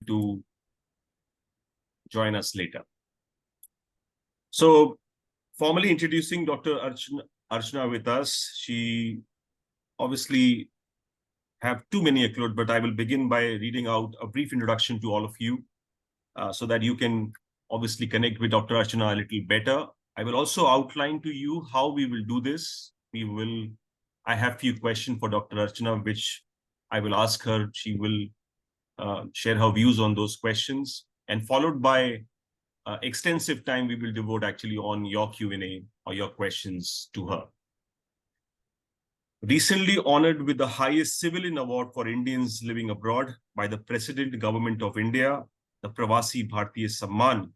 to join us later. So, formally introducing Dr. Archana with us. She obviously have too many accolades, but I will begin by reading out a brief introduction to all of you so that you can obviously connect with Dr. Archana a little better. I will also outline to you how we will do this. I have few questions for Dr. Archana, which I will ask her. She will share her views on those questions, and followed by extensive time we will devote actually on your Q&A or your questions to her. Recently honored with the highest civilian award for Indians living abroad by the President Government of India, the Pravasi Bharatiya Samman,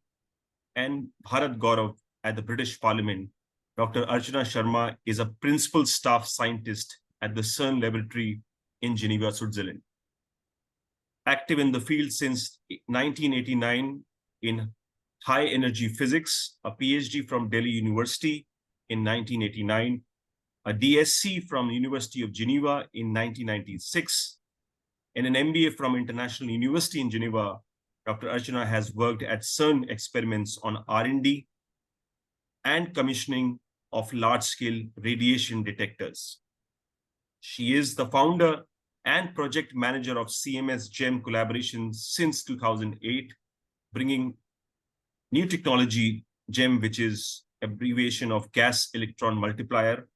and Bharat Gaurav at the British Parliament, Dr. Archana Sharma is a principal staff scientist at the CERN laboratory in Geneva, Switzerland. Active in the field since 1989 in high energy physics, a PhD from Delhi University in 1989, a DSc from University of Geneva in 1996, and an MBA from International University in Geneva. Dr. Archana has worked at CERN experiments on R&D and commissioning of large-scale radiation detectors. She is the founder and project manager of CMS GEM collaboration since 2008, bringing new technology, GEM, which is abbreviation of gas electron multiplier,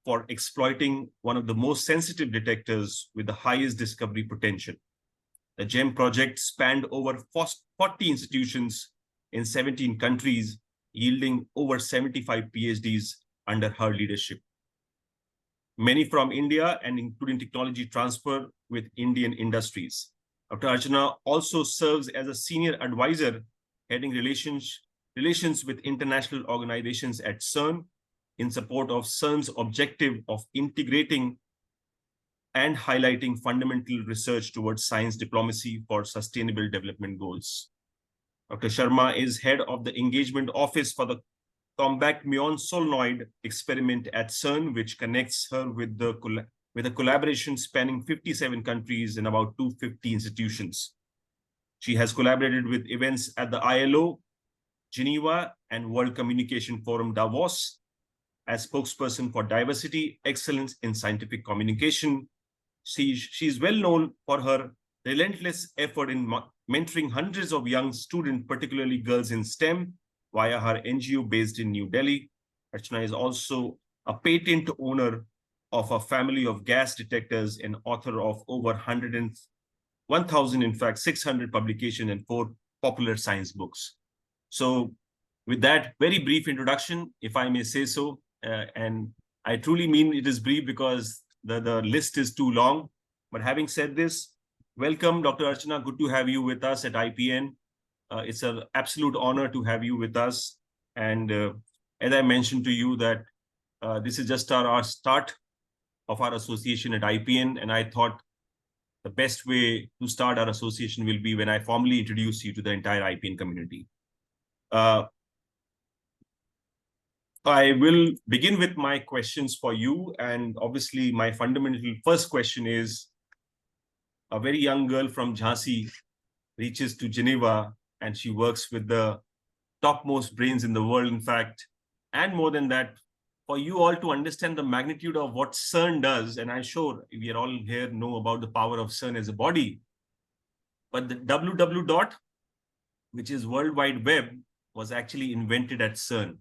for exploiting one of the most sensitive detectors with the highest discovery potential. The GEM project spanned over 40 institutions in 17 countries, yielding over 75 PhDs under her leadership. Many from India and including technology transfer with Indian industries. Dr. Archana also serves as a senior advisor heading relations with international organizations at CERN in support of CERN's objective of integrating and highlighting fundamental research towards science diplomacy for sustainable development goals. Dr. Sharma is head of the engagement office for the Compact Muon Solenoid experiment at CERN, which connects her with a collaboration spanning 57 countries and about 250 institutions. She has collaborated with events at the ILO, Geneva, and World Communication Forum Davos as spokesperson for diversity, excellence in scientific communication. She is well known for her relentless effort in mentoring hundreds of young students, particularly girls in STEM, via her NGO based in New Delhi. Archana is also a patent owner of a family of gas detectors and author of over 600 publications and 4 popular science books. So with that very brief introduction, if I may say so, and I truly mean it is brief because the list is too long. But having said this, welcome, Dr. Archana. Good to have you with us at IPN. It's an absolute honor to have you with us. And as I mentioned to you that this is just our start of our association at IPN. And I thought the best way to start our association will be when I formally introduce you to the entire IPN community. I will begin with my questions for you. And obviously, my fundamental first question is, a very young girl from Jhansi reaches to Geneva, and she works with the topmost brains in the world, in fact. And more than that, for you all to understand the magnitude of what CERN does, and I'm sure we are all here know about the power of CERN as a body, but the www, which is World Wide Web, was actually invented at CERN.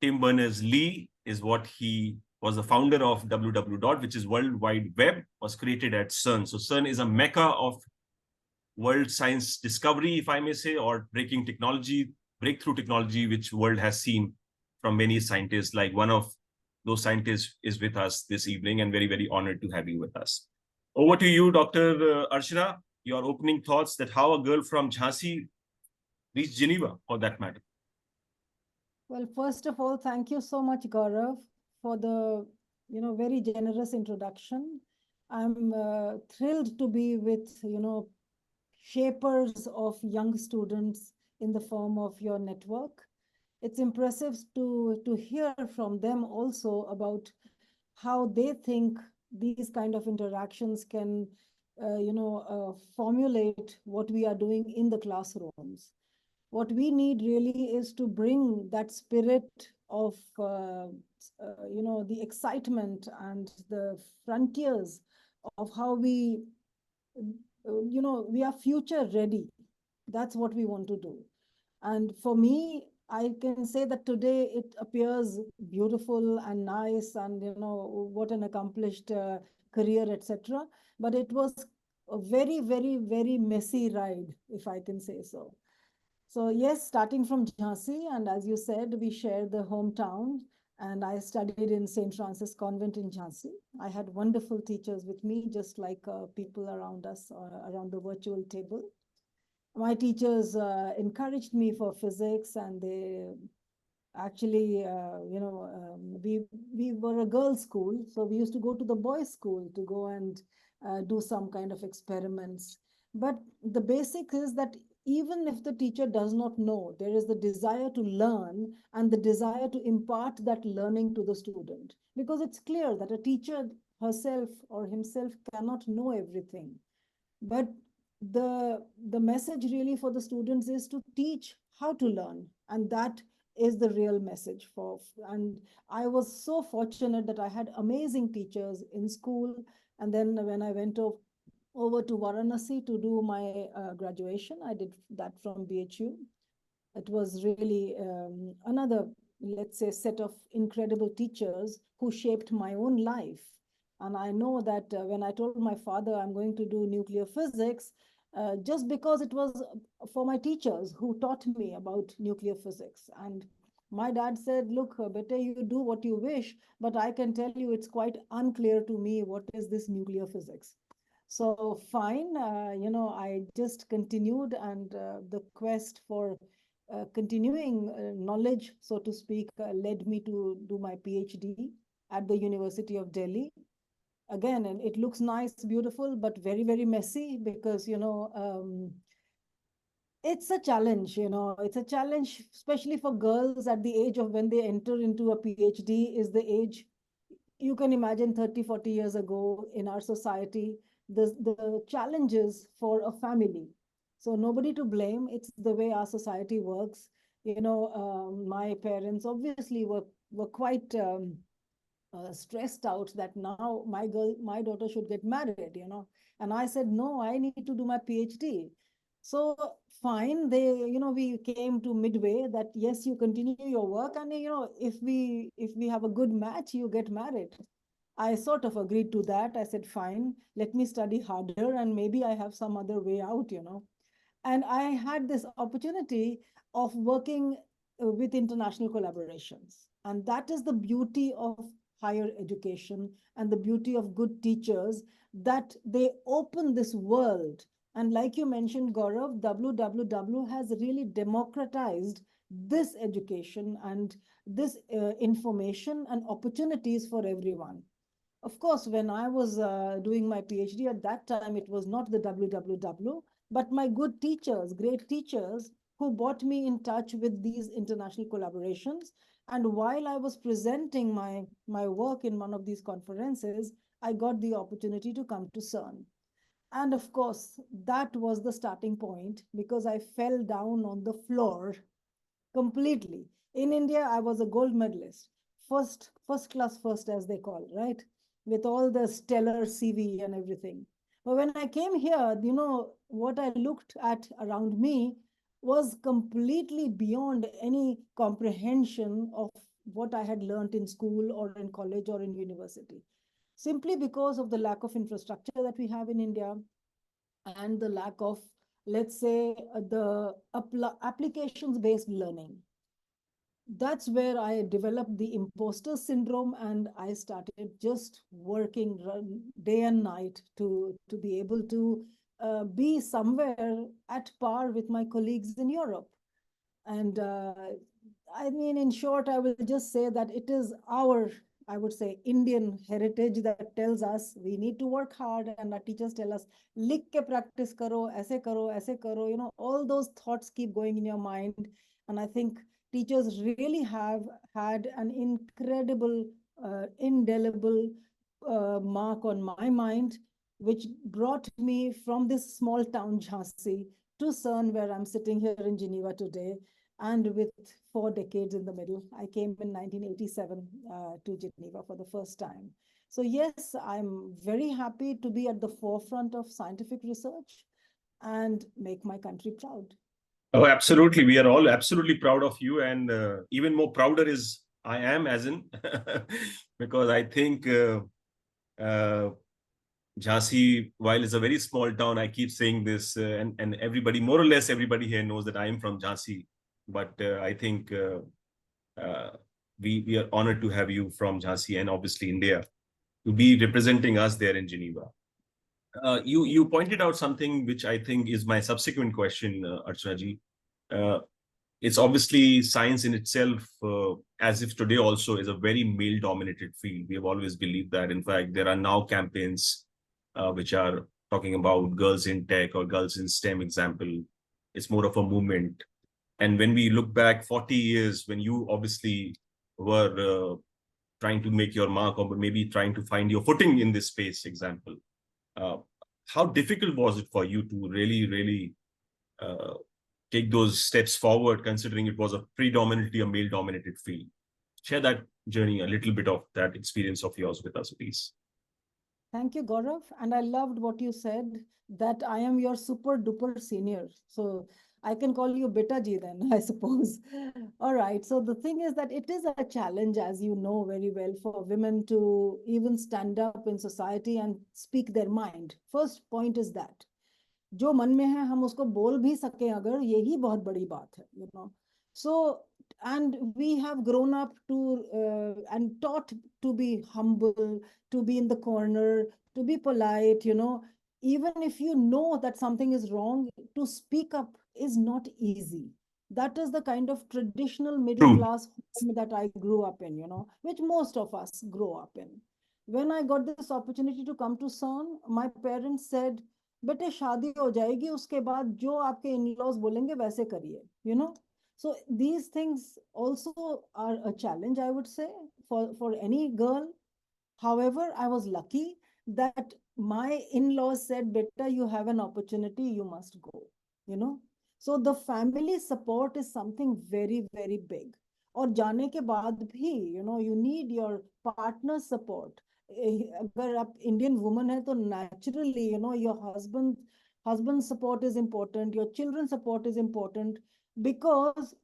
Tim Berners-Lee was the founder of www, which is World Wide Web, was created at CERN. So CERN is a mecca of world science discovery, if I may say, or breakthrough technology, which world has seen from many scientists. Like one of those scientists is with us this evening, and very, very honored to have you with us. Over to you, Dr. Archana, your opening thoughts that how a girl from Jhansi reached Geneva, for that matter. Well, first of all, thank you so much, Gaurav, for the very generous introduction. I'm thrilled to be with shapers of young students in the form of your network. It's impressive to hear from them also about how they think these kind of interactions can formulate what we are doing in the classrooms. What we need really is to bring that spirit of, the excitement and the frontiers of how we are future ready. That's what we want to do. And for me, I can say that today it appears beautiful and nice, and what an accomplished career, etc. But it was a very, very, very messy ride, if I can say so. So yes, starting from Jhansi, and as you said, we share the hometown. And I studied in St. Francis Convent in Jhansi. I had wonderful teachers with me, just like people around us, around the virtual table. My teachers encouraged me for physics, and they actually, we were a girls' school, so we used to go to the boys' school to go and do some kind of experiments. But the basic is that even if the teacher does not know, there is the desire to learn and the desire to impart that learning to the student. Because it's clear that a teacher herself or himself cannot know everything. But the message really for the students is to teach how to learn, and that is the real message for. And I was so fortunate that I had amazing teachers in school. And then when I went over to Varanasi to do my graduation, I did that from BHU. It was really another, let's say, set of incredible teachers who shaped my own life. And I know that when I told my father I'm going to do nuclear physics, just because it was for my teachers who taught me about nuclear physics. And my dad said, look, bete, you do what you wish, but I can tell you it's quite unclear to me what is this nuclear physics. So fine, I just continued, and the quest for continuing knowledge, so to speak, led me to do my PhD at the University of Delhi. Again, and it looks nice, beautiful, but very, very messy because, it's a challenge, it's a challenge, especially for girls at the age of when they enter into a PhD is the age you can imagine 30, 40 years ago in our society, the challenges for a family. So nobody to blame. It's the way our society works. My parents obviously were quite stressed out that now my daughter should get married, And I said, no, I need to do my PhD. So fine, we came to midway that yes, you continue your work, and if we have a good match, you get married. I sort of agreed to that. I said, fine, let me study harder and maybe I have some other way out. And I had this opportunity of working with international collaborations. And that is the beauty of higher education and the beauty of good teachers, that they open this world. And like you mentioned, Gaurav, WWW has really democratized this education and this information and opportunities for everyone. Of course, when I was doing my PhD at that time, it was not the WWW, but my good teachers, great teachers, who brought me in touch with these international collaborations. And while I was presenting my work in one of these conferences, I got the opportunity to come to CERN. And of course, that was the starting point because I fell down on the floor completely. In India, I was a gold medalist, first class first, as they call, right? With all the stellar CV and everything. But when I came here, what I looked at around me was completely beyond any comprehension of what I had learned in school or in college or in university. Simply because of the lack of infrastructure that we have in India, and the lack of, let's say, the applications based learning. That's where I developed the imposter syndrome, and I started just working day and night to be able to be somewhere at par with my colleagues in Europe. And I mean, in short, I will just say that it is our, I would say, Indian heritage that tells us we need to work hard, and our teachers tell us, "Likh ke practice karo, aise karo, aise karo." All those thoughts keep going in your mind, and I think teachers really have had an incredible, indelible mark on my mind. which brought me from this small town, Jhansi, to CERN, where I'm sitting here in Geneva today, and with 4 decades in the middle. I came in 1987 to Geneva for the first time. So yes, I'm very happy to be at the forefront of scientific research and make my country proud. Oh, absolutely. We are all absolutely proud of you. And even more prouder is I am, as in, because I think uh, Jhansi, while it's a very small town, I keep saying this, and everybody, more or less everybody here knows that I am from Jhansi. But I think uh, we are honored to have you from Jhansi and obviously India to be representing us there in Geneva. You pointed out something which I think is my subsequent question, Archana ji. Uh, it's obviously science in itself, as if today also is a very male dominated field. We have always believed that. In fact, there are now campaigns which are talking about girls in tech or girls in STEM example. It's more of a movement. And when we look back 40 years, when you obviously were trying to make your mark or maybe trying to find your footing in this space example, uh, how difficult was it for you to really take those steps forward, considering it was a predominantly a male-dominated field? Share that journey, a little bit of that experience of yours with us, please. Thank you, Gaurav. And I loved what you said, that I am your super duper senior. So I can call you Beta Ji then, I suppose. All right. So the thing is that it is a challenge, as you know very well, for women to even stand up in society and speak their mind. First point is that जो मन में है हम उसको बोल भी सके अगर, यही बहुत बड़ी बात है, so and we have grown up to and taught to be humble, to be in the corner, to be polite, even if you know that something is wrong, to speak up is not easy. That is the kind of traditional middle True. class home that I grew up in, which most of us grow up in. When I got this opportunity to come to CERN, my parents said, बेटे शादी हो जाएगी, उसके बाद जो आपके in-laws बोलेंगे वैसे करिए, so these things also are a challenge, I would say, for any girl. However, I was lucky that my in-laws said, beta, you have an opportunity, you must go, you know. So the family support is something very, very big. और जाने के बाद भी, you need your partner support. अगर आप Indian woman है तो naturally, your husband support is important, your children support is important, because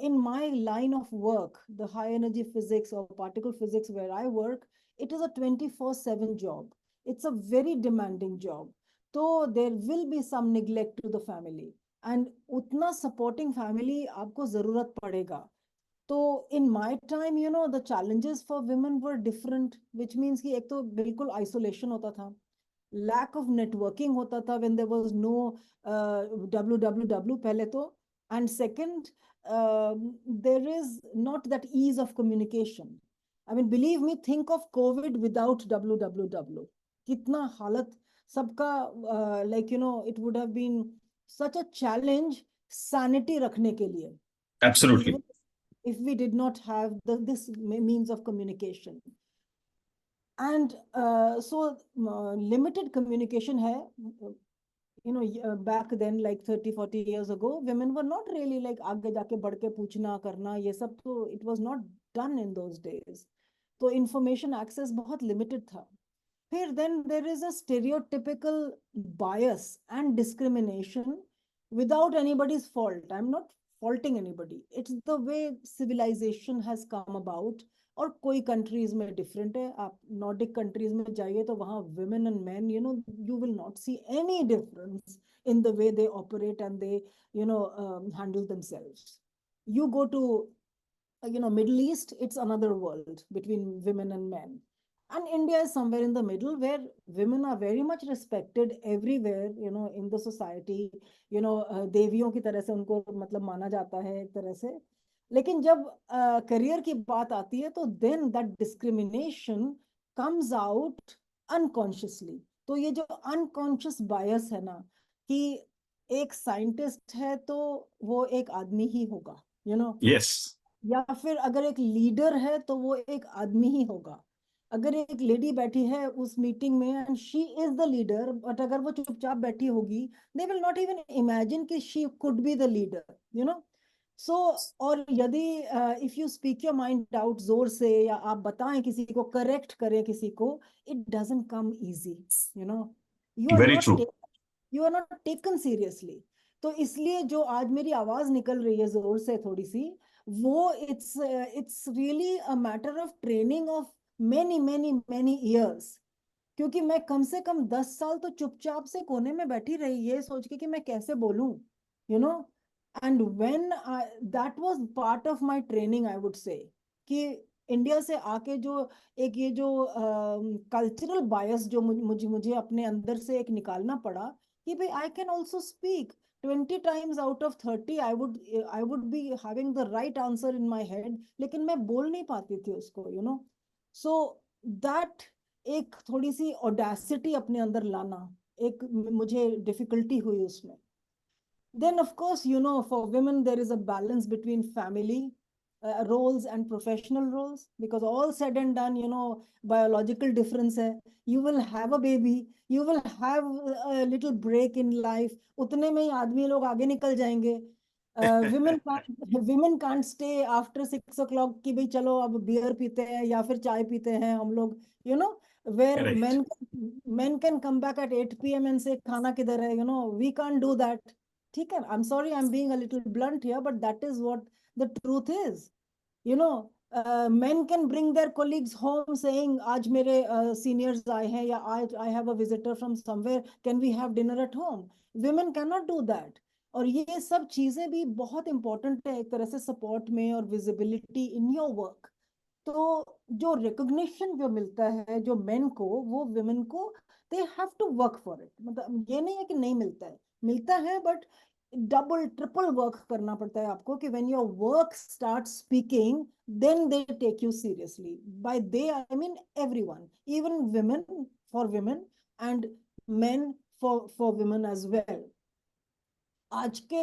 in my line of work, the high energy physics or particle physics where I work, it is a 24/7 job. It's a very demanding job. So there will be some neglect to the family. And utna supporting family aapko zarurat padega. So in my time, the challenges for women were different, which means कि एक तो बिल्कुल isolation होता था, lack of networking होता था when there was no www पहले तो, and second, there is not that ease of communication. I mean, believe me, think of COVID without www. कितना हालत सबका, it would have been such a challenge sanity रखने के लिए. Absolutely. Even if we did not have this means of communication. And so limited communication hai, back then, like 30-40 years ago, women were not really like आगे जाके बढ़ के पूछना करना ये सब, तो it was not done in those days. तो information access बहुत limited था. Here then there is a stereotypical bias and discrimination without anybody's fault. I'm not faulting anybody. It's the way civilization has come about. और कोई countries में different है. आप Nordic countries में जाइए तो वहाँ women and men, you will not see any difference in the way they operate and they, handle themselves. You go to, Middle East, it's another world between women and men. And India is somewhere in the middle where women are very much respected everywhere, in the society, देवियों की तरह से उनको मतलब माना जाता है एक तरह से. लेकिन जब करियर की बात आती है तो then that discrimination comes out unconsciously. तो ये जो unconscious bias है ना, कि एक साइंटिस्ट है तो वो एक आदमी ही होगा, Yes. या फिर अगर एक लीडर है तो वो एक आदमी ही होगा. अगर एक लेडी बैठी है उस मीटिंग में and she is the leader, but अगर वो चुपचाप बैठी होगी, they will not even imagine कि she could be the leader, you know. So और यदि if you speak your mind out जोर से, या आप बताएं किसी को, करेक्ट करें किसी को, it doesn't come easy, you know. You are Very not true. You are not taken seriously. तो इसलिए जो आज मेरी आवाज निकल रही है जोर से थोड़ी सी, वो it's really a matter of training of many many many years. क्योंकि मैं कम से कम 10 साल तो चुपचाप से कोने में बैठी रही, ये सोच के कि मैं कैसे बोलूं, you know. And when that was part of my training, I would say, कि इंडिया से आके जो एक ये जो कल्चरल बायस जो मुझे मुझे अपने अंदर से एक निकालना पड़ा, कि भाई I can also speak 20 times out of 30 I would be having the right answer in my head, लेकिन मैं बोल नहीं पाती थी उसको, यू नो। सो दैट एक थोड़ी सी ऑडेसिटी अपने अंदर लाना, एक मुझे डिफिकल्टी हुई उसमें। Then, of course, you know, for women, there is a balance between family roles and professional roles, because all said and done, you know, biological difference hai. You will have a baby, you will have a little break in life. उतने में ही आदमी लोग आगे निकल जाएंगे. Women can't stay after 6 o'clock कि भाई चलो अब बियर पीते हैं या फिर चाय पीते हैं हम लोग, you know, where Correct. men can come back at 8 p.m. and say खाना किधर है, you know, we can't do that. ठीक है, I'm sorry, I'm being a little blunt here, but that is what the truth is. You know, men can bring their colleagues home saying, आज मेरे seniors आए हैं, या आज I have a visitor from somewhere, can we have dinner at home? Women cannot do that. और ये सब चीजें भी बहुत इंपॉर्टेंट है एक तरह से सपोर्ट में और विजिबिलिटी इन योर वर्क। तो जो रिकॉग्निशन जो मिलता है जो मेन को, वो विमेन को they have to work for it. मतलब ये नहीं है कि नहीं मिलता है, मिलता है, बट डबल ट्रिपल वर्क करना पड़ता है आपको, कि when your work start speaking then they take you seriously. By they I mean everyone, even women for women and men for women as well. आज के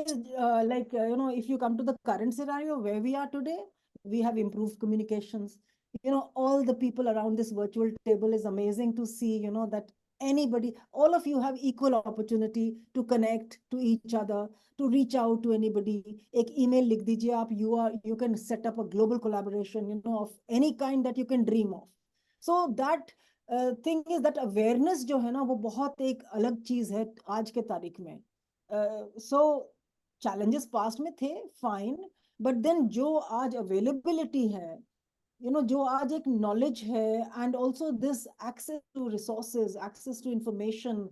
like you know, if you come to the current scenario where we are today, we have improved communications. You know, all the people around this virtual table is amazing to see, you know, that anybody, all of you have equal opportunity to connect to each other, to reach out to anybody. एक email लिख दीजिए आप, you can set up a global collaboration, you know, of any kind that you can dream of. So that thing is that awareness जो है ना, वो बहुत एक अलग चीज है आज के तारीख में। सो चैलेंजेस पास्ट में थे, फाइन, बट देन जो आज अवेलेबिलिटी है, you know, जो आज एक नॉलेज है, and also this access to resources, access to information,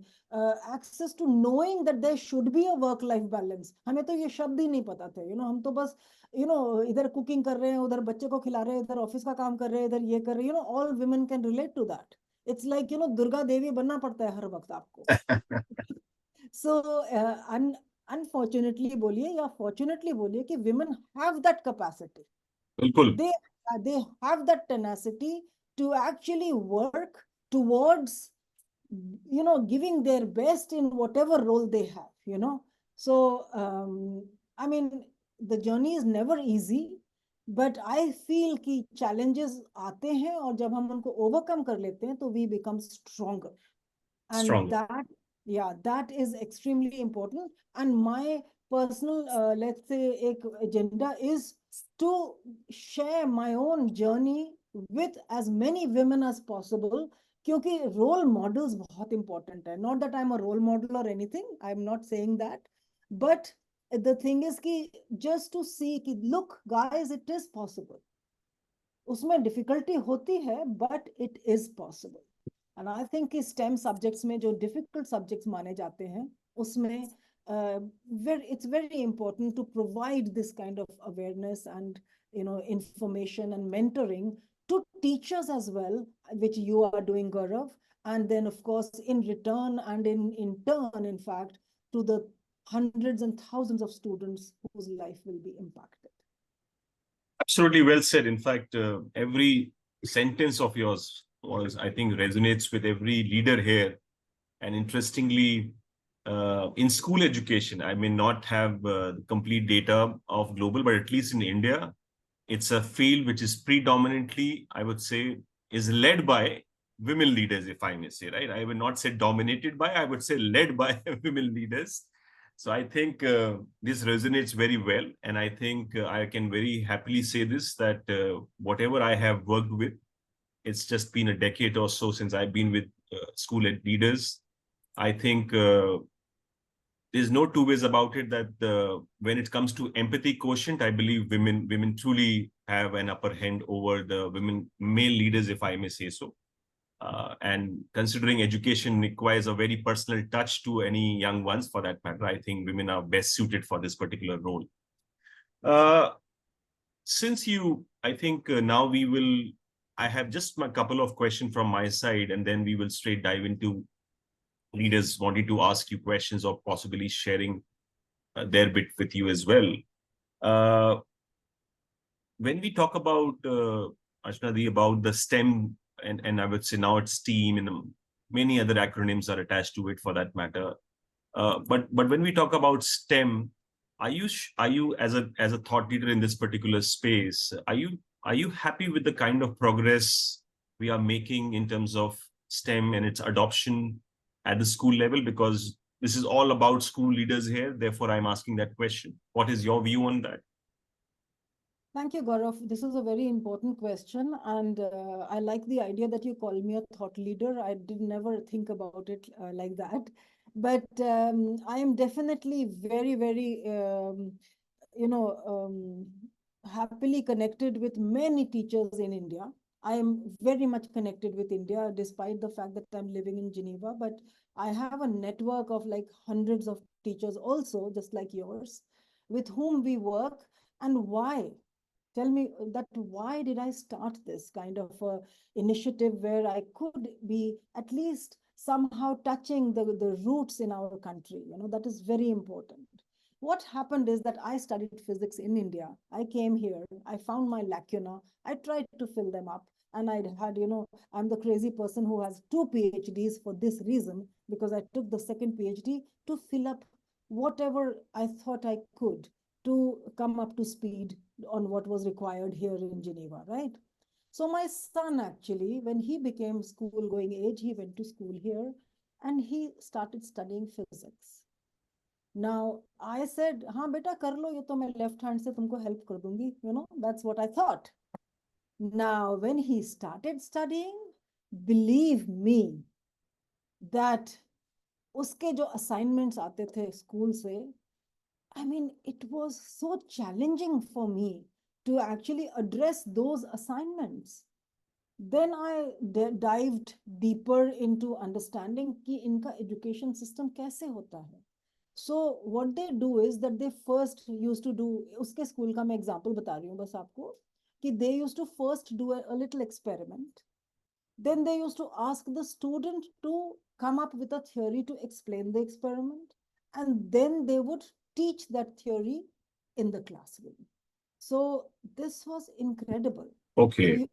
access to knowing that there should be a work life balance. हमें तो ये शब्द ही नहीं पता थे, यू नो, हम तो बस यू नो इधर कुकिंग कर रहे हैं, उधर बच्चे को खिला रहे हैं, इधर ऑफिस का काम कर रहे हैं, इधर ये कर रहे हैं, you know, all women can relate to that. It's like, you know, Durga Devi बनना पड़ता है हर वक्त आपको। सो अनफॉर्चुनेटली बोलिए या फॉर्चुनेटली बोलिए, कि women have that capacity. बिल्कुल. They have that tenacity to actually work towards, you know, giving their best in whatever role they have, you know. So I mean, the journey is never easy, but I feel कि challenges आते हैं, और जब हम उनको overcome कर लेते हैं तो we become stronger. And Strong. that, yeah, that is extremely important. And my personal let's say ek agenda is to share my own journey with as many women as possible, क्योंकि role models बहुत important है. Not that I'm a role model or anything, I'm not saying that, but the thing is कि just to see कि look guys, it is possible. उसमें difficulty होती है, but it is possible. And I think कि STEM subjects में जो difficult subjects माने जाते हैं, उसमें it's very important to provide this kind of awareness and, you know, information and mentoring to teachers as well, which you are doing, Gaurav. And then, of course, in return and in turn, in fact, to the hundreds and thousands of students whose life will be impacted. Absolutely well said. In fact, every sentence of yours was, I think, resonates with every leader here. And interestingly, in school education, I may not have complete data of global, but at least in India, it's a field which is predominantly, I would say, is led by women leaders, if I may say, right? I would not say dominated by, I would say led by women leaders. So I think this resonates very well. And I think I can very happily say this, that whatever I have worked with, it's just been a decade or so since I've been with school leaders. I think there's no two ways about it that when it comes to empathy quotient, I believe women truly have an upper hand over the male leaders, if I may say so. And considering education requires a very personal touch to any young ones, for that matter, I think women are best suited for this particular role. Since I think now I have just a couple of questions from my side, and then we will straight dive into leaders wanting to ask you questions or possibly sharing their bit with you as well. When we talk about, Archana, about the STEM, and I would say now it's STEAM, and many other acronyms are attached to it for that matter. But when we talk about STEM, are you as a thought leader in this particular space, are you happy with the kind of progress we are making in terms of STEM and its adoption at the school level? Because this is all about school leaders here. Therefore, I'm asking that question. What is your view on that? Thank you, Gaurav. This is a very important question. And I like the idea that you call me a thought leader. I did never think about it like that. But I am definitely very, very, you know, happily connected with many teachers in India. I am very much connected with India, despite the fact that I'm living in Geneva. But I have a network of like hundreds of teachers also, just like yours, with whom we work. And why? Tell me that why did I start this kind of initiative where I could be at least somehow touching the roots in our country? You know, that is very important. What happened is that I studied physics in India. I came here, I found my lacuna, I tried to fill them up. And I had, you know, I'm the crazy person who has 2 PhDs for this reason, because I took the second PhD to fill up whatever I thought I could to come up to speed on what was required here in Geneva, right? So my son actually, when he became school going age, he went to school here and he started studying physics. Now I said, हाँ बेटा कर लो ये तो मैं left hand से तुमको help कर दूंगी, you know, that's what I thought. Now when he started studying, believe me that उसके जो assignments आते थे school से, I mean, it was so challenging for me to actually address those assignments. Then I dived deeper into understanding कि इनका education system कैसे होता है. So what they do is that they first used to do, उसके school का मैं example बता रही हूँ बस आपको, कि they used to first do a little experiment. Then they used to ask the student to come up with a theory to explain the experiment. And then they would teach that theory in the classroom. So this was incredible. Okay. So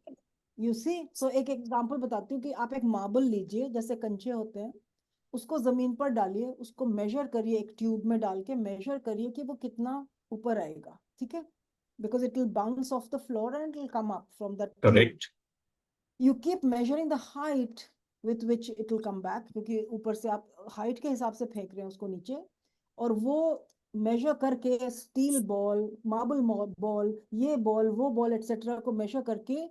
you see, so एक example बताती हूँ कि आप एक marble लीजिए, जैसे कंचे होते हैं, उसको जमीन पर डालिए, उसको measure करिए, एक ट्यूब में डाल के measure करिए कि वो कितना ऊपर आएगा, ठीक है? Because it will bounce off the floor and it will come up from that tube. Correct. You keep measuring the height with which it will come back, क्योंकि ऊपर से आप height के हिसाब से फेंक रहे हैं उसको नीचे, और वो measure करके steel ball, marble ball, ये ball, वो ball, etc. को measure करके,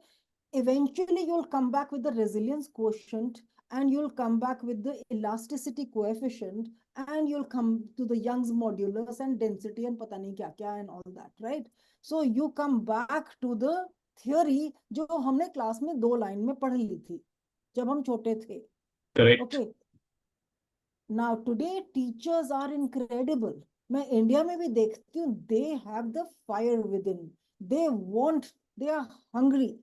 eventually you'll come back with the resilience quotient, and you'll come back with the elasticity coefficient, and you'll come to the Young's modulus and density and पता नहीं क्या क्या and all that, right? So you come back to the theory जो हमने class में 2 line में पढ़ ली थी जब हम छोटे थे. Correct. Okay. Now today teachers are incredible. मैं इंडिया में भी देखती हूँ, they have the fire within. They want, they are hungry.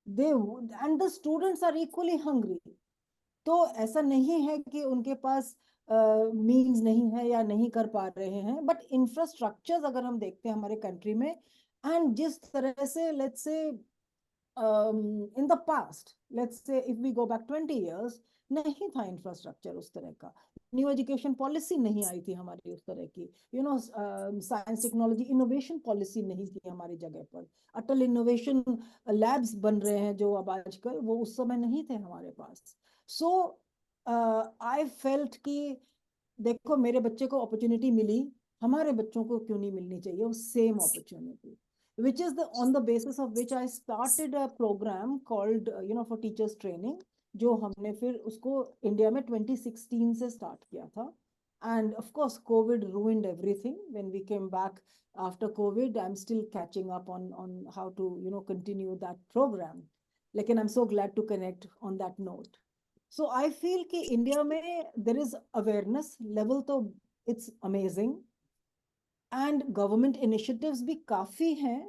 And the students are equally hungry. तो ऐसा नहीं है कि उनके पास मीन्स नहीं है या नहीं कर पा रहे हैं, बट इंफ्रास्ट्रक्चर्स अगर हम देखते हैं हमारे कंट्री में, एंड जिस तरह से let's say in the past, let's say if we go back 20 years, नहीं था इंफ्रास्ट्रक्चर उस तरह का. न्यू एजुकेशन पॉलिसी नहीं आई थी हमारी उस तरह की, साइंस टेक्नोलॉजी इनोवेशन पॉलिसी नहीं थी हमारी जगह पर, अटल इनोवेशन लैब्स बन रहे हैं जो अब आजकल, वो उस समय नहीं थे हमारे पास। सो आई फेल्ट कि देखो मेरे बच्चे को अपॉर्चुनिटी मिली, हमारे बच्चों को क्यों नहीं मिलनी चाहिए वो same opportunity, which is the on the basis of which I started a program called for teachers training, जो हमने फिर उसको इंडिया में 2016 से स्टार्ट किया था। And of course COVID ruined everything. When we came back after COVID, I'm still catching up on how to continue that program, लेकिन I'm so glad to connect on that note. So I feel कि India में there is awareness level तो it's amazing, and government initiatives भी काफी हैं।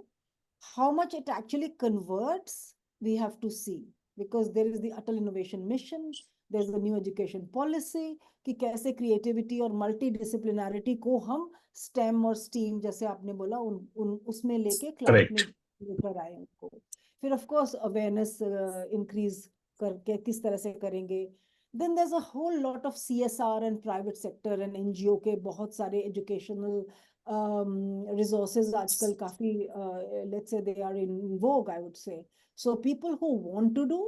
How much it actually converts, we have to see, because there is the Atal Innovation Mission, there's the new education policy, कि कैसे creativity और multidisciplinarity को हम STEM और STEAM जैसे आपने बोला उसमें लेके क्लास में लेकर आए उनको। फिर of course awareness increase करके किस तरह से करेंगे। Then there's a whole lot of CSR and private sector and NGO के बहुत सारे educational resources आजकल काफी let's say they are in vogue, I would say. So people who want to do,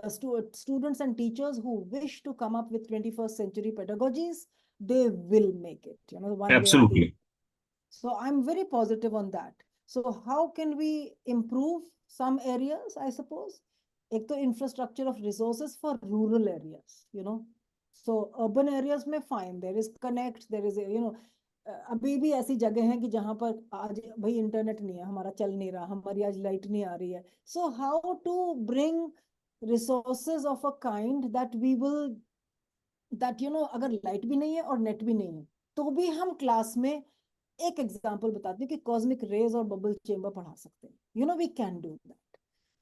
students and teachers who wish to come up with 21st century pedagogies, they will make it, one way or the other. So I'm very positive on that. So how can we improve some areas, I suppose? एक तो infrastructure of resources for rural areas, So urban areas में fine, there is connect, there is, अभी भी ऐसी जगह है कि जहां पर आज भाई इंटरनेट नहीं है, हमारा चल नहीं रहा, हमारी आज लाइट नहीं आ रही है। So how to bring resources of a kind that we will, that अगर लाइट भी नहीं है और नेट भी नहीं है तो भी हम क्लास में, एक एग्जांपल बताती हूँ कि कॉस्मिक रेज और बबल चेंबर पढ़ा सकते हैं, we can do that.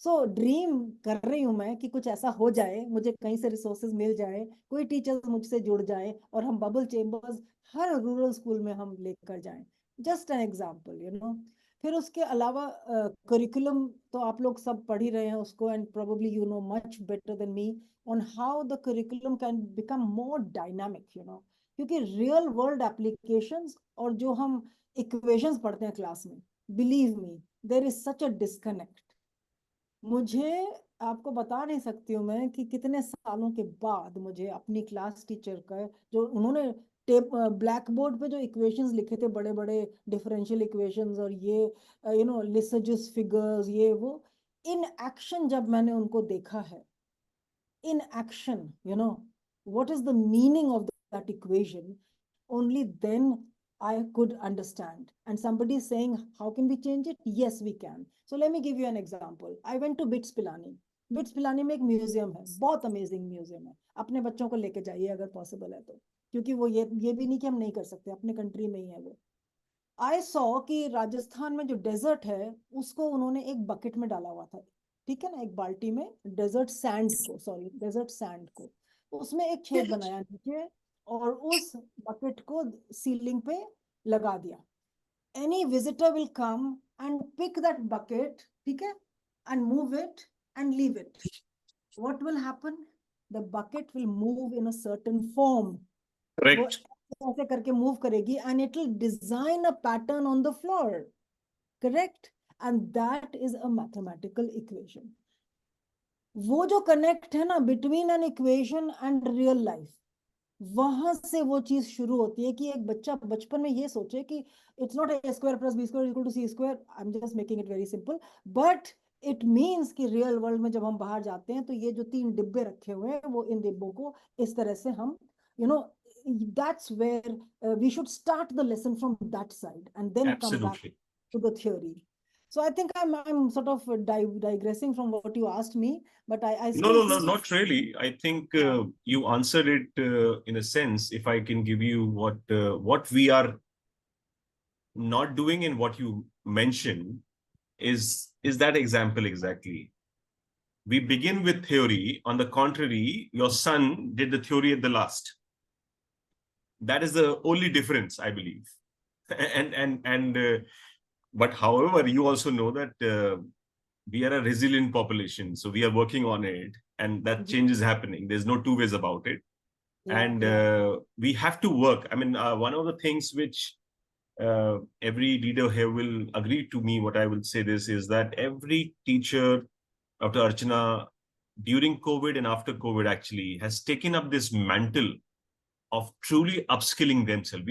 So dream कर रही हूं मैं कि कुछ ऐसा हो जाए, मुझे कहीं से रिसोर्सेज मिल जाए, कोई टीचर्स मुझसे जुड़ जाए और हम बबल चेंबर्स हर रूरल स्कूल में हम लेकर जाएं। Just an example. फिर उसके अलावा करिकुलम तो आप लोग सब पढ़ ही रहे हैं उसको, and probably you know much better than me on how the curriculum can become more dynamic, क्योंकि रियल वर्ल्ड एप्लीकेशंस और जो हम इक्वेशंस पढ़ते हैं क्लास में, believe me there is such a disconnect. मुझे आपको बता नहीं सकती हूँ मैं कि कितने सालों के बाद मुझे अपनी क्लास टीचर का, जो उन्होंने ब्लैक बोर्ड पे जो इक्वेशंस लिखे थे, बड़े बड़े डिफरेंशियल इक्वेशंस और ये लिसजस फिगर्स, ये वो इन एक्शन जब मैंने उनको देखा है, in action, what is the meaning of that equation, only then I could understand. And somebody is saying, how can we change it? Yes, we can. So let me give you an example. I went to bits Pilani. Bits Pilani में एक museum है, बहुत amazing museum है, अपने बच्चों को लेके जाइए अगर पॉसिबल है तो, क्योंकि वो ये भी नहीं कि हम नहीं कर सकते, अपने कंट्री में ही है वो। आई सॉ कि राजस्थान में जो डेजर्ट है उसको उन्होंने एक बकेट में डाला हुआ था, ठीक है ना, एक बाल्टी में डेजर्ट सैंड को, सॉरी डेजर्ट सैंड को, उसमें एक छेद बनाया नीचे और उस बकेट को सीलिंग पे लगा दिया। Any visitor will come and pick that bucket, ठीक है, and move it and leave it. What will happen? The bucket will move in a certain form. Correct. वो ऐसे करके मूव करेगी and it will design a pattern on the floor, correct, and that is a mathematical equation. वो जो connect है ना between an equation and real life, वहां से वो चीज शुरू होती है कि एक बच्चा बचपन में ये सोचे कि it's not A square plus B square equal to C square, I am just making it very simple, but it means कि रियल वर्ल्ड में जब हम बाहर जाते हैं तो ये जो 3 डिब्बे रखे हुए हैं, वो इन डिब्बों को इस तरह से हम that's where we should start the lesson from that side and then come back to the theory. So I think I'm sort of digressing from what you asked me, but I still No, not really. I think you answered it in a sense. If I can give you what we are not doing and what you mentioned is that example exactly. We begin with theory. On the contrary, your son did the theory at the last. That is the only difference, I believe. But however, you also know that we are a resilient population, so we are working on it, and that change is happening. There's no two ways about it. And we have to work. I mean, one of the things which every leader here will agree to me, what I will say this is that every teacher, Dr. Archana, during COVID and after COVID actually has taken up this mantle of truly upskilling themselves.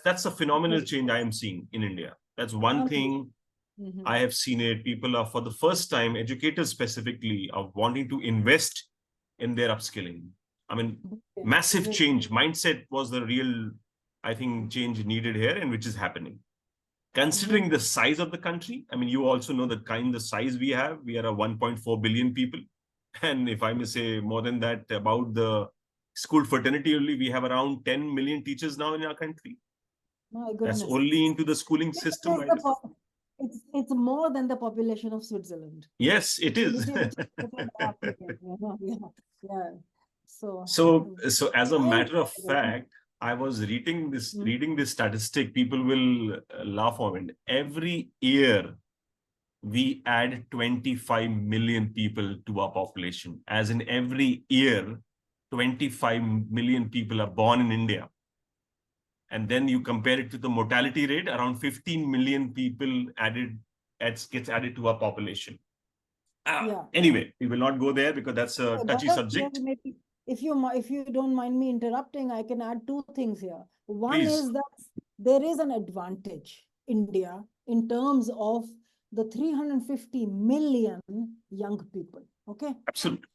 That's a phenomenal change I am seeing in India. That's one thing I have seen it. People are, for the first time, educators specifically, are wanting to invest in their upskilling. I mean, massive change. Mindset was the real, I think, change needed here, and which is happening. Considering the size of the country, I mean, you also know the size we have. We are a 1.4 billion people. And if I may say more than that, about the school fraternity only, we have around 10 million teachers now in our country. My goodness. That's only into the schooling system. It's more than the population of Switzerland. Yes, it is. Yeah. So as a matter of fact, I was reading this statistic. People will laugh on it. Every year, we add 25 million people to our population. As in every year, 25 million people are born in India. And then you compare it to the mortality rate, around 15 million people gets added to our population. Anyway, we will not go there because that's a touchy subject. If you don't mind me interrupting, I can add two things here. One is that there is an advantage India in terms of the 350 million young people. Okay. Absolutely.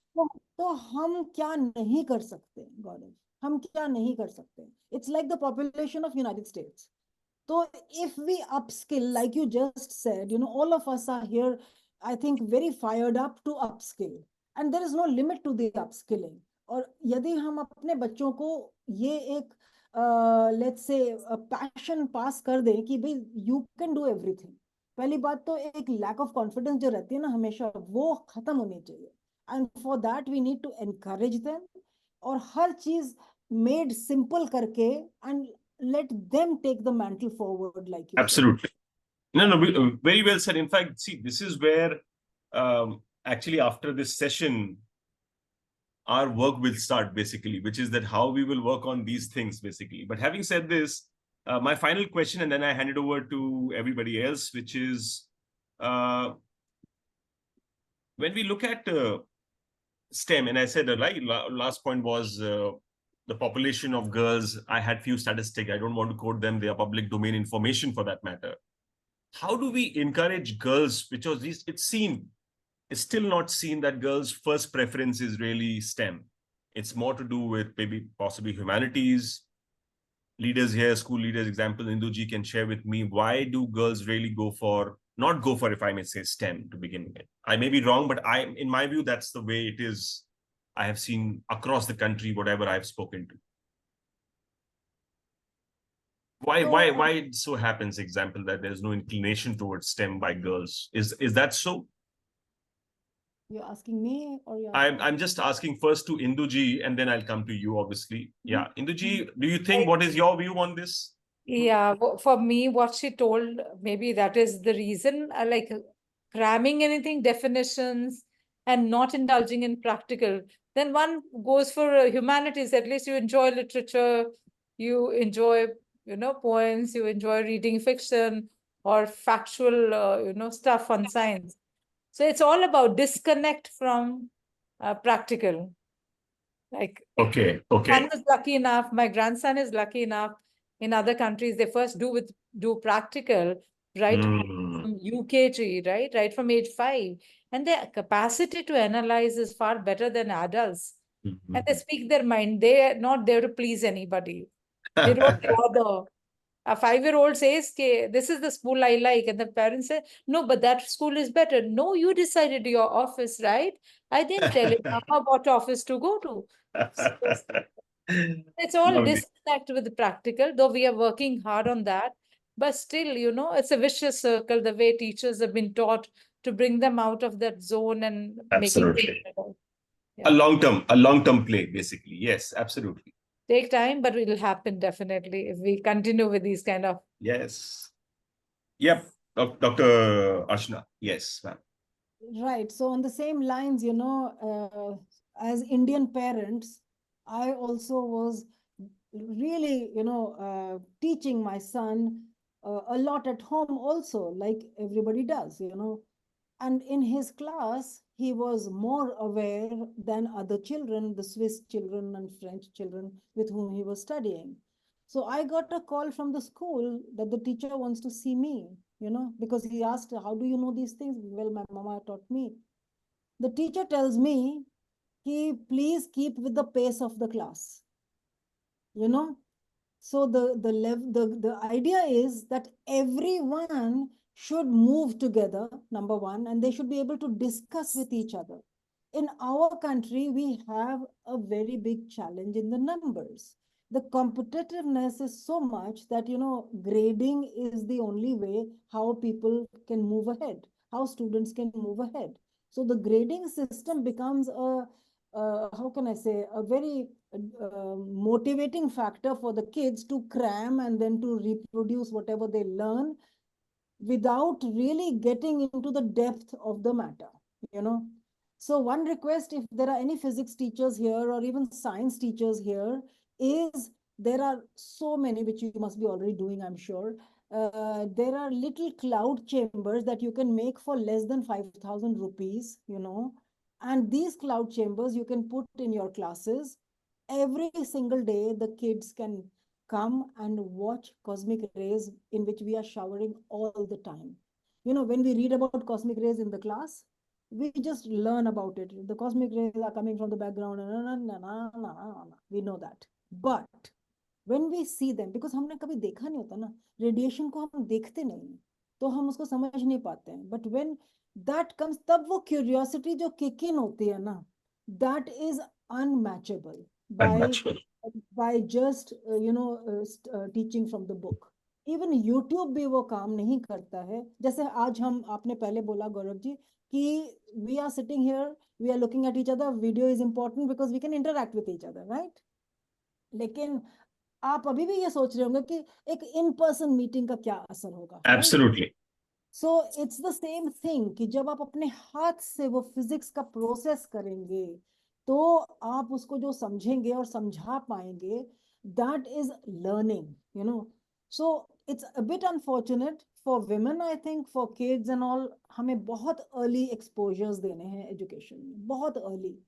तो हम क्या नहीं कर सकते, गौरव? हम क्या नहीं कर सकते? It's like the population of United States. So if we upskill, like you just said, all of us are here, I think, very fired up to upskill. And there is no limit to the upskilling. और यदि हम अपने बच्चों को ये एक let's say passion पास कर दें कि भाई you can do everything. पहली बात तो एक lack of confidence जो रहती है ना हमेशा, वो खत्म होनी चाहिए. And for that we need to encourage them और हर चीज made simple करके and let them take the mantle forward, like you Absolutely. Said. No, very well said. In fact, see, this is where actually after this session, our work will start basically, which is that how we will work on these things basically. But having said this, my final question, and then I hand it over to everybody else, which is when we look at STEM, and I said last point was the population of girls. I had few statistics. I don't want to quote them. They are public domain information for that matter. How do we encourage girls, which was it's still not seen that girls' first preference is really STEM. It's more to do with maybe possibly humanities. Leaders here, school leaders, example, Induji can share with me, why do girls really not go for, if I may say, STEM to begin with? I may be wrong, but in my view, that's the way it is. I have seen across the country, whatever I've spoken to. Why it so happens, example, that there's no inclination towards STEM by girls? Is that so? You're asking me, or you're I'm just asking first to Induji, and then I'll come to you, obviously. Yeah, Induji, do you think, what is your view on this? Yeah, for me, what she told, maybe that is the reason, like cramming anything, definitions, and not indulging in practical. Then one goes for humanities. At least you enjoy literature, you enjoy, poems, you enjoy reading fiction or factual, stuff on science. So it's all about disconnect from practical. Like, okay. Son is lucky enough, my grandson is lucky enough. In other countries, they first do practical right from UKG, right from age 5, and their capacity to analyze is far better than adults. And they speak their mind. They are not there to please anybody. They don't bother. A 5-year-old says, this is the school I like. And the parents say, no, but that school is better. No, you decided your office, right? I didn't tell you what office to go to. So it's all disconnect with the practical, though we are working hard on that. But still, it's a vicious circle, the way teachers have been taught to bring them out of that zone and absolutely. Make it A long-term play, basically. Yes, absolutely. Take time, but it will happen definitely if we continue with these kind of. Yes. Yep. Dr. Archana. Yes, ma'am. Right. So on the same lines, as Indian parents, I also was really, teaching my son a lot at home also, like everybody does, And in his class, he was more aware than other children, the Swiss children and French children with whom he was studying. So I got a call from the school that the teacher wants to see me, because he asked, how do you know these things? Well, my mama taught me. The teacher tells me, please keep with the pace of the class, you know so the idea is that everyone should move together, number one, and they should be able to discuss with each other. In our country, we have a very big challenge in the numbers. The competitiveness is so much that, grading is the only way how people can move ahead, how students can move ahead. So the grading system becomes how can I say, a very motivating factor for the kids to cram and then to reproduce whatever they learn without really getting into the depth of the matter, you know. So one request, if there are any physics teachers here or even science teachers here, is there are so many, which you must be already doing, I'm sure. There are little cloud chambers that you can make for less than 5,000 rupees, and these cloud chambers you can put in your classes. Every single day, the kids can come and watch cosmic rays in which we are showering all the time. When we read about cosmic rays in the class, we just learn about it. The cosmic rays are coming from the background. We know that. But when we see them, because हमने कभी देखा नहीं होता ना, radiation को हम देखते नहीं, तो हम उसको समझ नहीं पाते हैं. But when that comes, तब वो curiosity जो kick in होती है ना, that is unmatchable by just teaching from the book. Even YouTube भी वो काम नहीं करता है. जैसे आज हम, आपने पहले बोला गौरव जी, कि we are sitting here, we are looking at each other. Video is important because we can interact with each other, right? लेकिन आप अभी भी ये सोच रहे होंगे कि एक इन पर्सन मीटिंग का क्या असर होगा. Absolutely. So it's the same thing कि जब आप अपने हाथ से वो फिजिक्स का प्रोसेस करेंगे, तो आप उसको जो समझेंगे और समझा पाएंगे, that is learning. So it's a bit unfortunate for women, I think, for kids and all. हमें बहुत अर्ली एक्सपोजर्स देने हैं एजुकेशन में, बहुत early.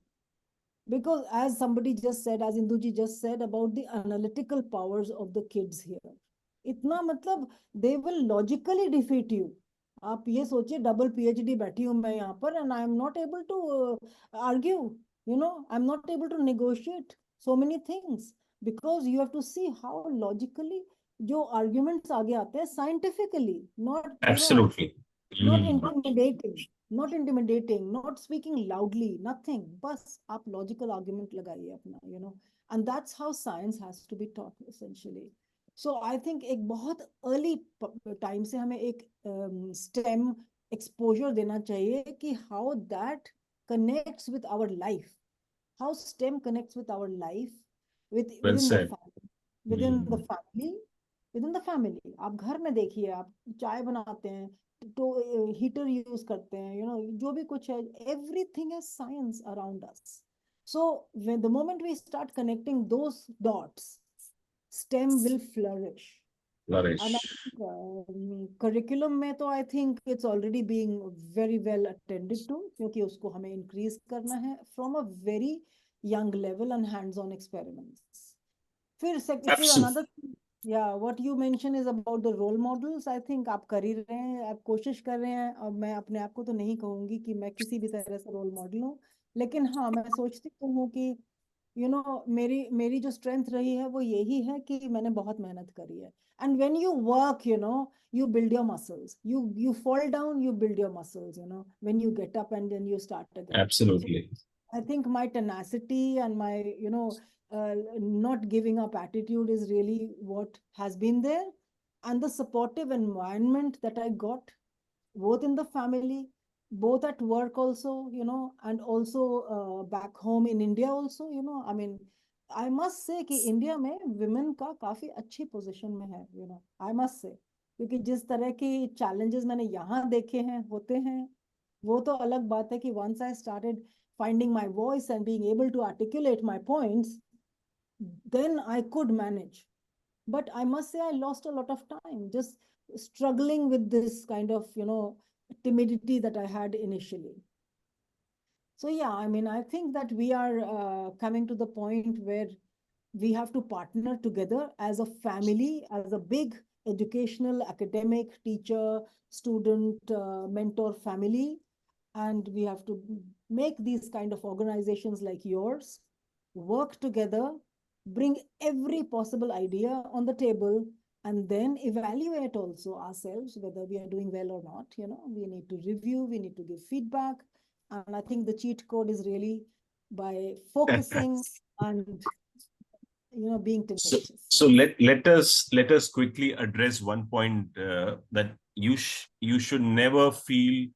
Because as somebody just said, as Induji just said about the analytical powers of the kids here, इतना मतलब they will logically defeat you. आप ये सोचिए, डबल PhD बैठी हूँ मैं यहाँ पर, and I am not able to argue, I am not able to negotiate so many things, because you have to see how logically जो arguments आगे आते हैं scientifically, not Absolutely. not intimidating, not speaking loudly, nothing. बस आप logical argument लगाइए अपना, and that's how science has to be taught essentially. So I think एक बहुत early time से हमें एक STEM exposure देना चाहिए कि how that connects with our life, how STEM connects with our life, within the family, within the family. आप घर में देखिए, आप चाय बनाते हैं तो हीटर यूज करते हैं, जो भी कुछ है, everything is science around us. So when the moment we start connecting those dots, STEM will flourish. And curriculum में तो I think it's already being very well attended to, क्योंकि उसको हमें increase करना है from a very young level and hands-on experiments. फिर another, yeah, what you mentioned is about the role models. I think आप कर ही रहे हैं, आप कोशिश कर रहे हैं. अब मैं अपने आप को तो नहीं कहूंगी कि मैं किसी भी तरह से रोल मॉडल हूँ, लेकिन हाँ, मैं सोचती हूँ कि मेरी जो स्ट्रेंथ रही है वो यही है कि मैंने बहुत मेहनत करी है. And when you work, you build your muscles. You fall down, you build your muscles, when you get up and then you start again. Absolutely. I think my tenacity and my, not giving up attitude is really what has been there. And the supportive environment that I got, both in the family, both at work also, and also back home in India also, I mean, I must say कि India में women का काफी अच्छी position में है, I must say. क्योंकि जिस तरह की challenges मैंने यहाँ देखे हैं, होते हैं, वो तो अलग बात है कि once I started finding my voice and being able to articulate my points, then I could manage. But I must say I lost a lot of time just struggling with this kind of, timidity that I had initially. So yeah, I mean, I think that we are coming to the point where we have to partner together as a family, as a big educational, academic, teacher, student, mentor family. And we have to make these kind of organizations like yours work together, bring every possible idea on the table, and then evaluate also ourselves whether we are doing well or not. We need to review, we need to give feedback. And I think the cheat code is really by focusing and being So, tenacious. so let us quickly address one point that you should never feel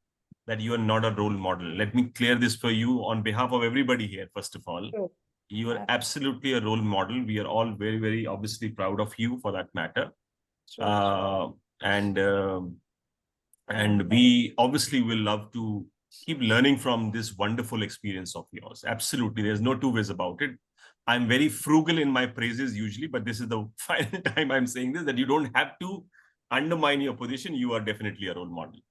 that you are not a role model. Let me clear this for you on behalf of everybody here. First of all, Sure. you are absolutely a role model. We are all very, very obviously proud of you for that matter. Sure. And we obviously will love to keep learning from this wonderful experience of yours. Absolutely, there's no two ways about it. I'm very frugal in my praises usually, but this is the final time I'm saying this, that you don't have to undermine your position. You are definitely a role model.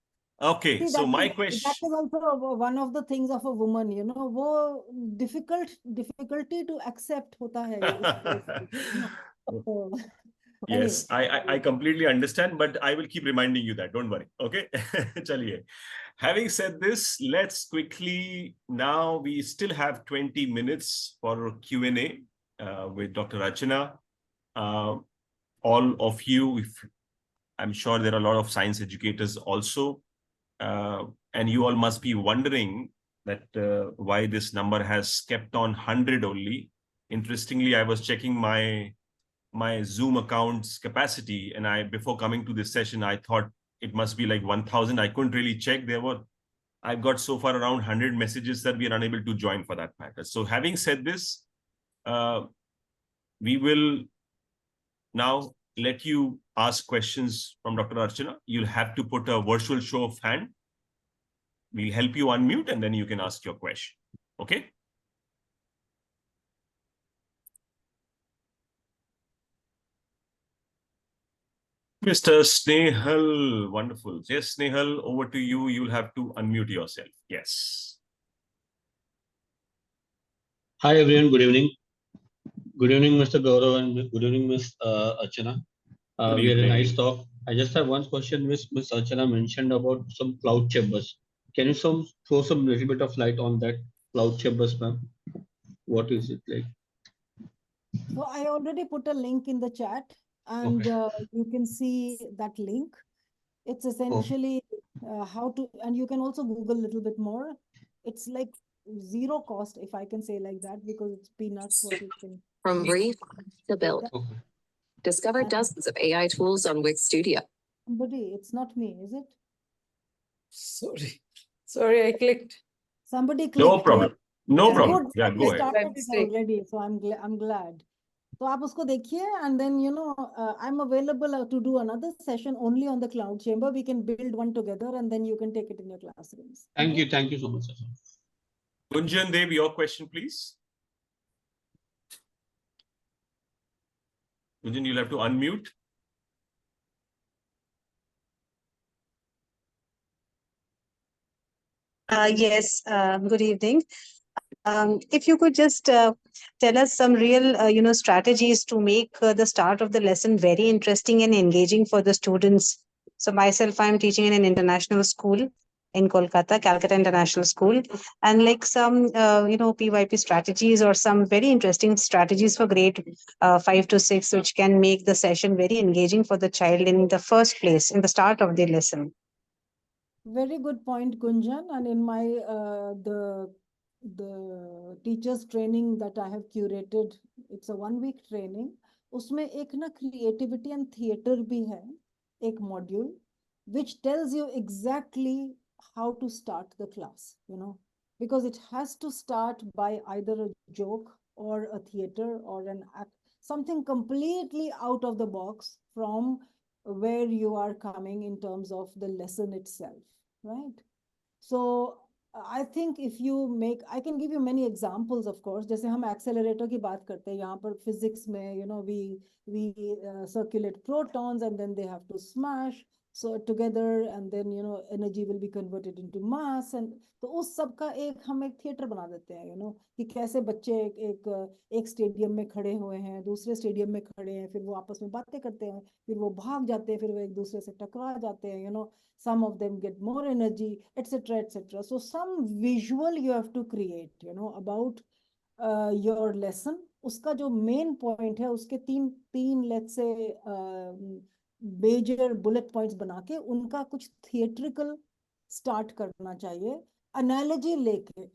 Okay, See, so my that question. is also one of the things of a woman, वो difficulty to accept होता है इसको. So, anyway. Yes, I completely understand, but I will keep reminding you that. Don't worry. Okay. Chaliye. Having said this, let's quickly, now we still have 20 minutes for Q&A with Dr. Archana. All of you, I'm sure there are a lot of science educators also, and you all must be wondering that why this number has kept on 100 only. Interestingly, I was checking my Zoom account's capacity, and before coming to this session, I thought it must be like 1,000. I couldn't really check. I've got so far around 100 messages that we are unable to join for that matter. So having said this, we will now let you ask questions from Dr. Archana. You'll have to put a virtual show of hand. We'll help you unmute and then you can ask your question. Okay? Mr. Snehal, wonderful. Yes, Snehal, over to you. You'll have to unmute yourself. Yes. Hi everyone, good evening. Good evening, Mr. Gaurav, and good evening, Ms. Archana. We had a nice talk. I just have one question, which Ms. Archana mentioned about some cloud chambers. Can you throw some little bit of light on that cloud chambers, ma'am? What is it like? So I already put a link in the chat, and you can see that link. It's essentially how to, and you can also Google a little bit more. It's like zero cost, if I can say like that, because it's peanuts what you can. From brief to build. Okay. Discover dozens of AI tools on Wix Studio. Somebody, it's not me, is it? Sorry, I clicked. Somebody clicked. No problem. No Yeah. problem. Good. Yeah, We go ahead. started it already, so I'm glad. So आप उसको देखिए, and then I'm available to do another session only on the cloud chamber. We can build one together, and then you can take it in your classrooms. Thank you so much, sir. Gunjan Dev, your question, please. Gunjan, you'll have to unmute. Yes, good evening. If you could just tell us some real, strategies to make the start of the lesson very interesting and engaging for the students. So myself, I'm teaching in an international school in Kolkata, Calcutta International School, and like some, PYP strategies or some very interesting strategies for grade 5 to 6, which can make the session very engaging for the child in the first place, in the start of the lesson. Very good point, Gunjan. And in my the teachers training that I have curated, it's a 1-week training. उसमें एक ना creativity and theater भी है, एक module, which tells you exactly how to start the class, because it has to start by either a joke or a theater or an act, something completely out of the box from where you are coming in terms of the lesson itself, right? So I think if you make, I can give you many examples, of course. जैसे हम accelerator की बात करते हैं, यहाँ पर physics में, you know, we circulate protons and then they have to smash so together, and then you know energy will be converted into mass, and तो उस सब का हम एक थिएटर बना देते हैं, you know, कि कैसे बच्चे एक स्टेडियम में खड़े हुए हैं, दूसरे स्टेडियम में खड़े हैं, फिर वो आपस में बातें करते हैं, फिर वो भाग जाते हैं, फिर वो एक दूसरे से टकरा जाते हैं, you know. Some of them get more energy, etc., etc. So some visual you have to create, you know, about your lesson. उसका जो main point है, उसके तीन let's say major bullet points बना के उनका कुछ theatrical start करना चाहिए, analogy लेके.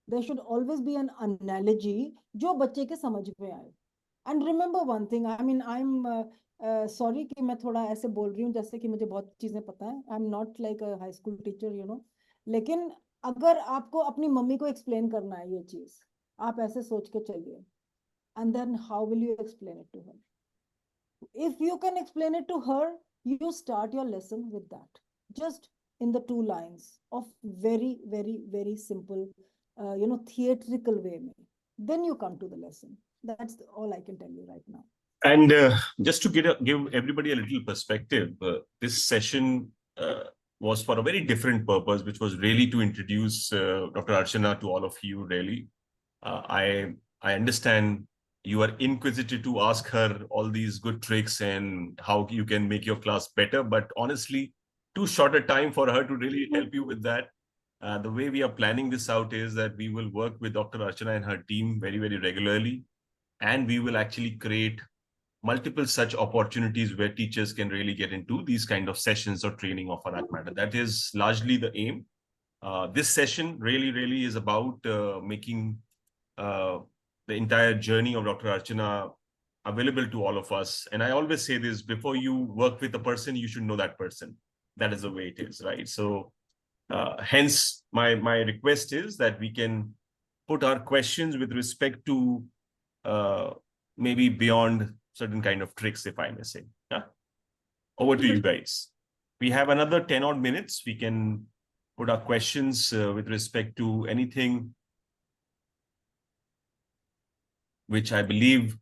There should always be an analogy जो बच्चे के समझ में आए. And remember one thing, I mean, I'm sorry कि मैं थोड़ा ऐसे बोल रही हूँ जैसे कि मुझे बहुत चीजें पता है. I'm not like a high school teacher, you know. लेकिन अगर आपको अपनी मम्मी को explain करना है ये चीज, आप ऐसे सोच के चलिए. And then how will you explain it to her? If you can explain it to her, you start your lesson with that. Just in the 2 lines of very, very, very simple, you know, theatrical way. Then you come to the lesson. That's all I can tell you right now. And just to give everybody a little perspective, this session was for a very different purpose, which was really to introduce Dr. Archana to all of you, really. I understand you are inquisitive to ask her all these good tricks and how you can make your class better, but honestly, too short a time for her to really help you with that. The way we are planning this out is that we will work with Dr. Archana and her team very, very regularly, and we will actually create multiple such opportunities where teachers can really get into these kind of sessions or training, or for that matter. That is largely the aim. This session really is about making the entire journey of Dr. Archana available to all of us. And I always say this, before you work with a person, you should know that person. That is the way it is, right? So hence my request is that we can put our questions with respect to maybe beyond certain kind of tricks, if I may say. Yeah? Over to you guys. We have another 10 odd minutes. We can put our questions with respect to anything which I believe,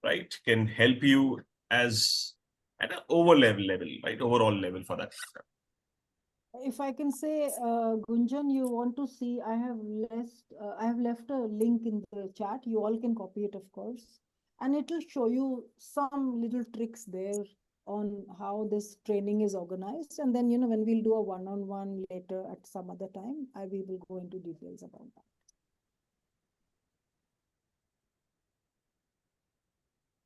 right, can help you as at an overall level, right, overall level for that. If I can say, Gunjan, you want to see, I have left a link in the chat. You all can copy it, of course. And it will show you some little tricks there on how this training is organized. And then, you know, when we'll do a one-on-one later at some other time, we will go into details about that.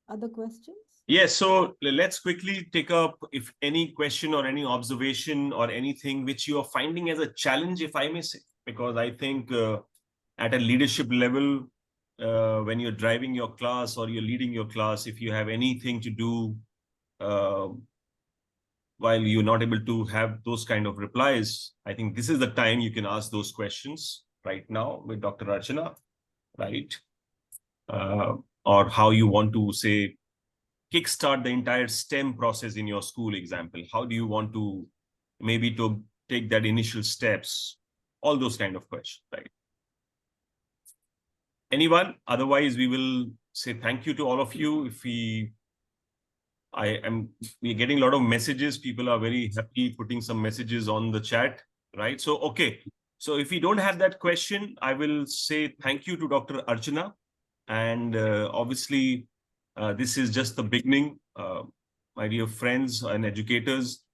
Other questions? Yes, so let's quickly take up if any question or any observation or anything which you are finding as a challenge, if I may say, because I think at a leadership level, when you're driving your class or you're leading your class, if you have anything to do while you're not able to have those kind of replies, I think this is the time you can ask those questions right now with Dr. Archana, right? Or how you want to say, kickstart the entire STEM process in your school example. How do you want to maybe to take that initial steps? All those kind of questions, right? Anyone? Otherwise, we will say thank you to all of you. If we're getting a lot of messages. People are very happy putting some messages on the chat, right? So, okay. So if we don't have that question, I will say thank you to Dr. Archana. And obviously, this is just the beginning, my dear friends and educators.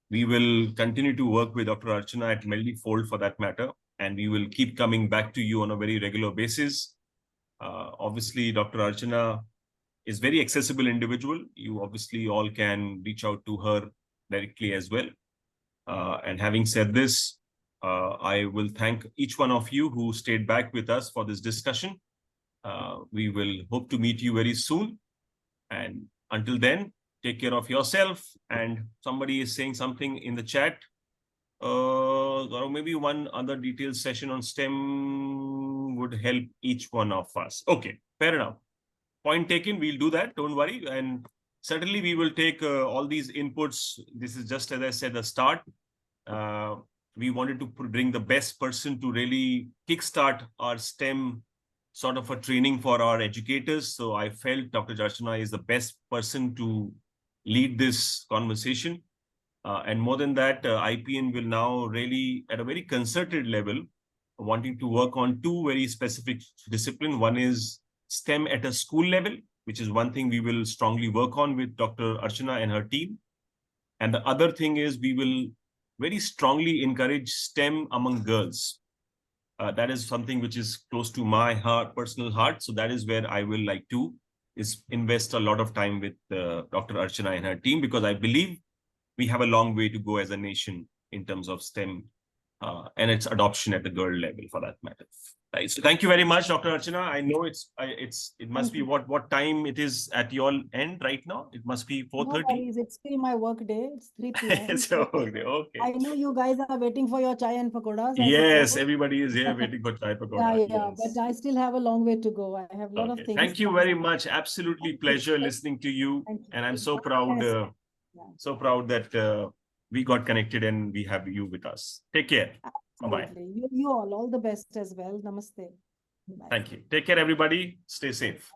We will continue to work with Dr. Archana at Meldyfold for that matter, and we will keep coming back to you on a very regular basis. Obviously, Dr. Archana is very accessible individual. You obviously all can reach out to her directly as well. And having said this, I will thank each one of you who stayed back with us for this discussion. We will hope to meet you very soon. And until then, take care of yourself. And somebody is saying something in the chat. Or maybe one other detailed session on STEM would help each one of us. Okay, fair enough. Point taken, we'll do that, don't worry. And certainly we will take all these inputs. This is just, as I said, a start. we wanted to bring the best person to really kickstart our STEM sort of a training for our educators. So I felt Dr. Archana is the best person to lead this conversation. And more than that, IPN will now really, at a very concerted level, wanting to work on two very specific disciplines. One is STEM at a school level, which is one thing we will strongly work on with Dr. Archana and her team. And the other thing is we will very strongly encourage STEM among girls. That is something which is close to my heart, personal heart. So that is where I will like to invest a lot of time with Dr. Archana and her team, because I believe we have a long way to go as a nation in terms of STEM and its adoption at the girl level, for that matter. Right. So thank you very much, Dr. Archana. I know it must be what time it is at your end right now. It must be 4:30. No worries, it's still my work day. It's 3 p.m. So, okay. I know you guys are waiting for your chai and pakoras. Yes, everybody is here waiting for chai pakoda. Yeah, Yes. but I still have a long way to go. I have a lot of things. Thank you very much. Absolutely pleasure listening to you. And I'm so proud, that we got connected and we have you with us. Take care. Bye-bye. You all the best as well. Namaste. Bye. Thank you. Take care, everybody. Stay safe.